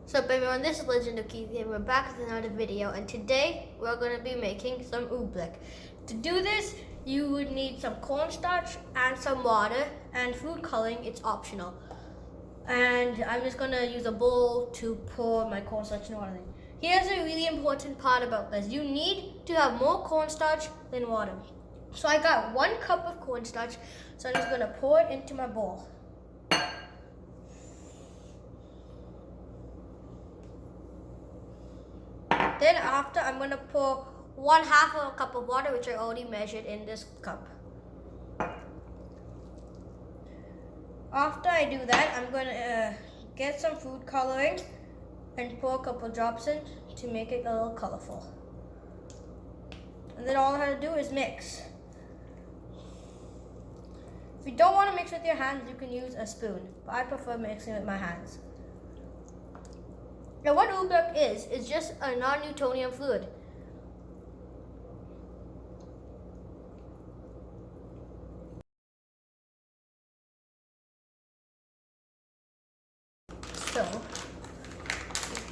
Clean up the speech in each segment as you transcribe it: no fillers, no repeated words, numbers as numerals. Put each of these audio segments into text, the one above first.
So everyone, this is Legend of Keith and we're back with another video, and today we're going to be making some oobleck. To do this, you would need some cornstarch and some water, and food coloring, it's optional. And I'm just going to use a bowl to pour my cornstarch and water in. Here's a really important part about this. You need to have more cornstarch than water. So I got 1 cup of cornstarch, so I'm just going to pour it into my bowl. Then after, I'm going to pour 1/2 of a cup of water, which I already measured in this cup. After I do that, I'm going to get some food coloring and pour a couple drops in to make it a little colorful. And then all I have to do is mix. If you don't want to mix with your hands, you can use a spoon, but I prefer mixing with my hands. Now what oobleck is just a non-Newtonian fluid. So,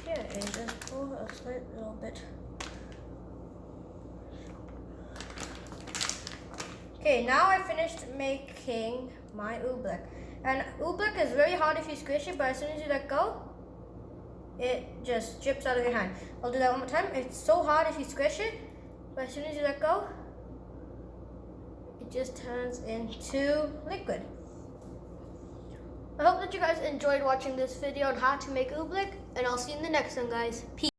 here is just pour a slight little bit. Okay, now I finished making my oobleck. And oobleck is very hard if you squish it, but as soon as you let go, it just drips out of your hand. I'll do that one more time. It's so hard if you squish it, but as soon as you let go, it just turns into liquid. I hope that you guys enjoyed watching this video on how to make oobleck, and I'll see you in the next one, guys. Peace.